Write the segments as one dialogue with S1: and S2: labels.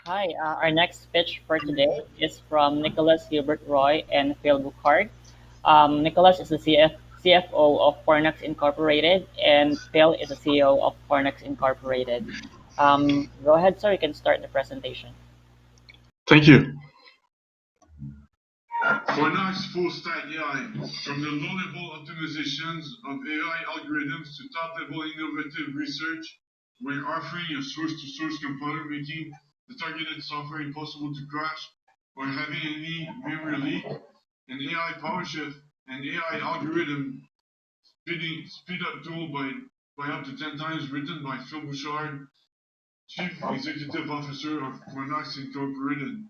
S1: Hi, our next pitch for today is from Nicholas Hubert-Roy and Phil Bouchard. Nicholas is the CFO of Fornux Incorporated, and Phil is the CEO of Fornux Incorporated. Go ahead, sir. You can start the presentation.
S2: Thank you. Fornux full stack AI, from the low-level optimizations of AI algorithms to top-level innovative research, we're offering a source-to-source compiler making the targeted software impossible to crash or having any memory leak, an AI power shift, an AI algorithm speed up tool by up to 10 times, written by Phil Bouchard, Chief Executive Officer of Fornux Incorporated.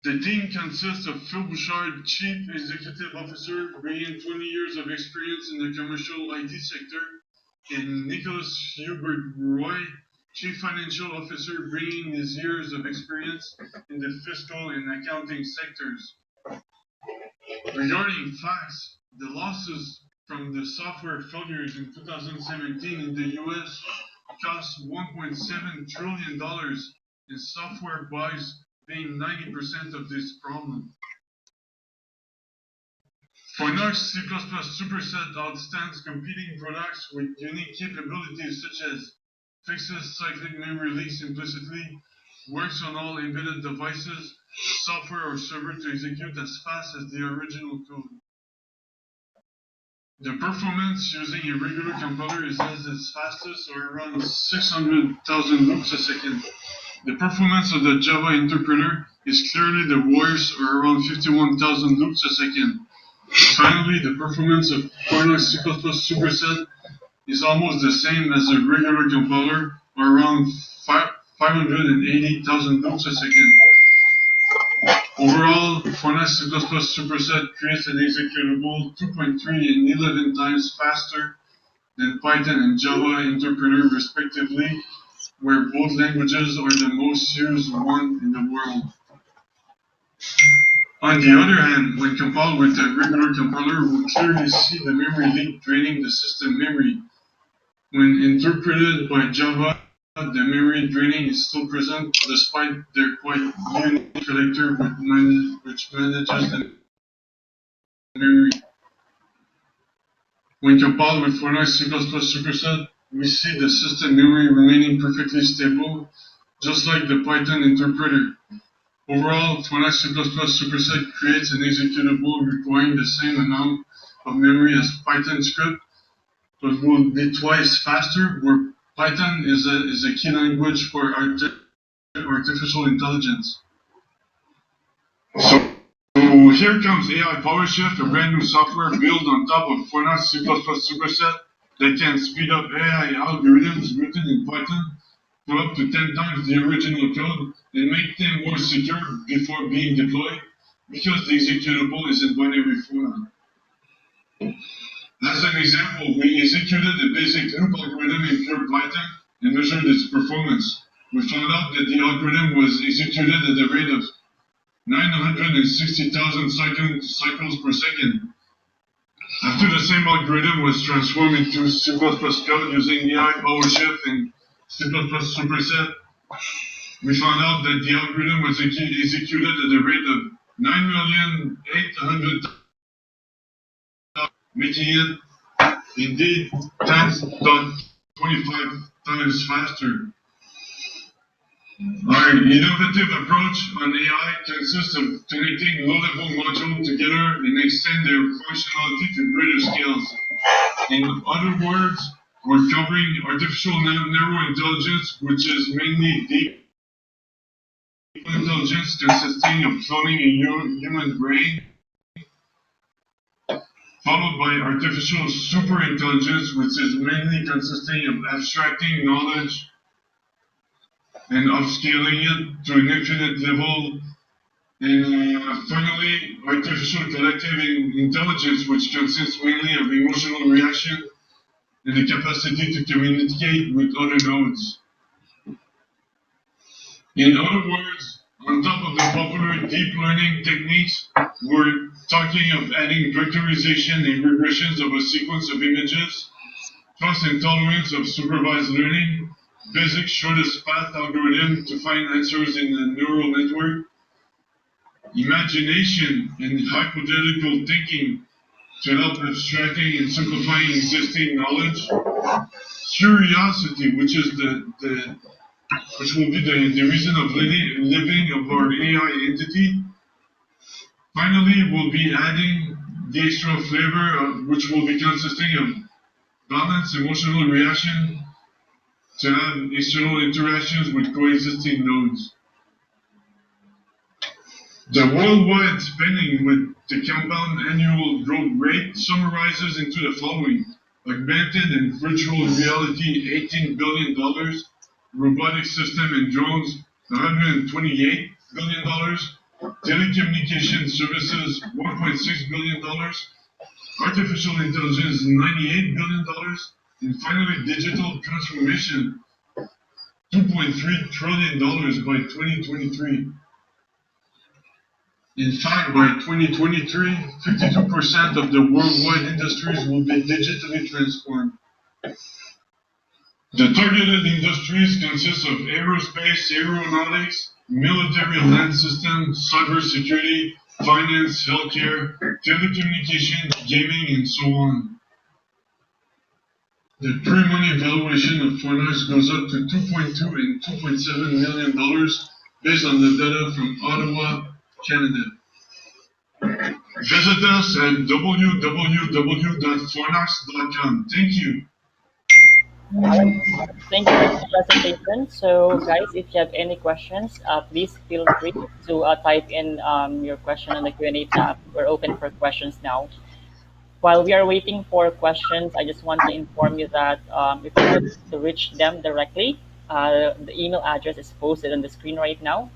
S2: The team consists of Phil Bouchard, Chief Executive Officer, bringing 20 years of experience in the commercial IT sector, and Nicholas Hubert-Roy, Chief Financial Officer, bringing his years of experience in the fiscal and accounting sectors. Regarding facts, the losses from the software failures in 2017 in the US cost $1.7 trillion in software buys, being 90% of this problem. Fornux C++ superset outstands competing products with unique capabilities such as fixes cyclic memory leaks implicitly, works on all embedded devices, software or server to execute as fast as the original code. The performance using a regular compiler is at its fastest, or around 600,000 loops a second. The performance of the Java interpreter is clearly the worst, or around 51,000 loops a second. Finally, the performance of Fornux C++ superset is almost the same as a regular compiler, or around 580,000 loops a second. Overall, Fornux C++ superset creates an executable 2.3 and 11 times faster than Python and Java interpreter respectively, where both languages are the most used one in the world. On the other hand, when compiled with a regular compiler, we clearly see the memory leak draining the system memory. When interpreted by Java, the memory draining is still present despite their quite unique collector which manages the memory. When compiled with Fornux C++ superset, we see the system memory remaining perfectly stable, just like the Python interpreter. Overall, Fornux C++ superset creates an executable requiring the same amount of memory as Python script, but will be twice faster, where Python is a key language for artificial intelligence. So here comes AI PowerShift, a brand new software built on top of Fornux C++ superset that can speed up AI algorithms written in Python for up to 10 times the original code and make them more secure before being deployed because the executable is in binary format. As an example, we executed a basic loop algorithm in pure Python and measured its performance. We found out that the algorithm was executed at the rate of 960,000 cycles per second. After the same algorithm was transformed into C++ code using AI PowerShift and C++ superset, we found out that the algorithm was executed at the rate of 9,800,000, making it indeed 10.25 times faster. Our innovative approach on AI consists of connecting low-level modules together and extend their functionality to greater scales. In other words, we're covering artificial narrow intelligence, which is mainly deep intelligence consisting of cloning a human brain, followed by artificial superintelligence, which is mainly consisting of abstracting knowledge and upscaling it to an infinite level. And finally, artificial collective intelligence, which consists mainly of emotional reaction and the capacity to communicate with other nodes. In other words, on top of the popular deep learning techniques, we're talking of adding vectorization and regressions of a sequence of images, trust and tolerance of supervised learning, basic shortest path algorithm to find answers in a neural network, imagination and hypothetical thinking to help abstracting and simplifying existing knowledge, curiosity, which will be the reason of living of our AI entity. Finally, we'll be adding the extra flavor, which will be consisting of balanced emotional reaction to have external interactions with coexisting nodes. The worldwide spending with the compound annual growth rate summarizes into the following: augmented and virtual reality $18 billion, robotic system and drones $128 billion, telecommunication services $1.6 billion, artificial intelligence $98 billion, and finally digital transformation $2.3 trillion by 2023. In fact, by 2023, 52% of the worldwide industries will be digitally transformed. The targeted industries consist of aerospace, aeronautics, military land systems, cybersecurity, finance, healthcare, telecommunication, gaming, and so on. The pre-money valuation of Fornux goes up to $2.2 and $2.7 million based on the data from Ottawa, Canada. Visit us at www.fornux.com. Thank you.
S1: All right. Thank you for the presentation. So, guys, if you have any questions, please feel free to type in your question in the Q&A tab. We're open for questions now. While we are waiting for questions, I just want to inform you that if you would like to reach them directly, the email address is posted on the screen right now.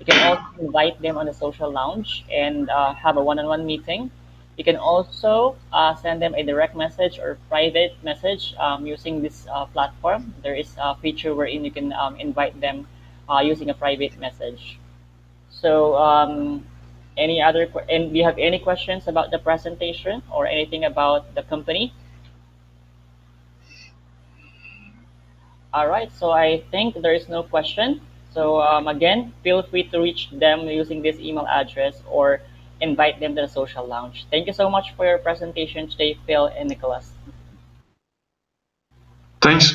S1: You can also invite them on the social lounge and have a one-on-one meeting. You can also send them a direct message or private message using this platform. There is a feature wherein you can invite them using a private message. So, and do you have any questions about the presentation or anything about the company? All right, so I think there is no question. So again, feel free to reach them using this email address or invite them to the social lounge. Thank you so much for your presentation today, Phil and Nicholas.
S2: Thanks.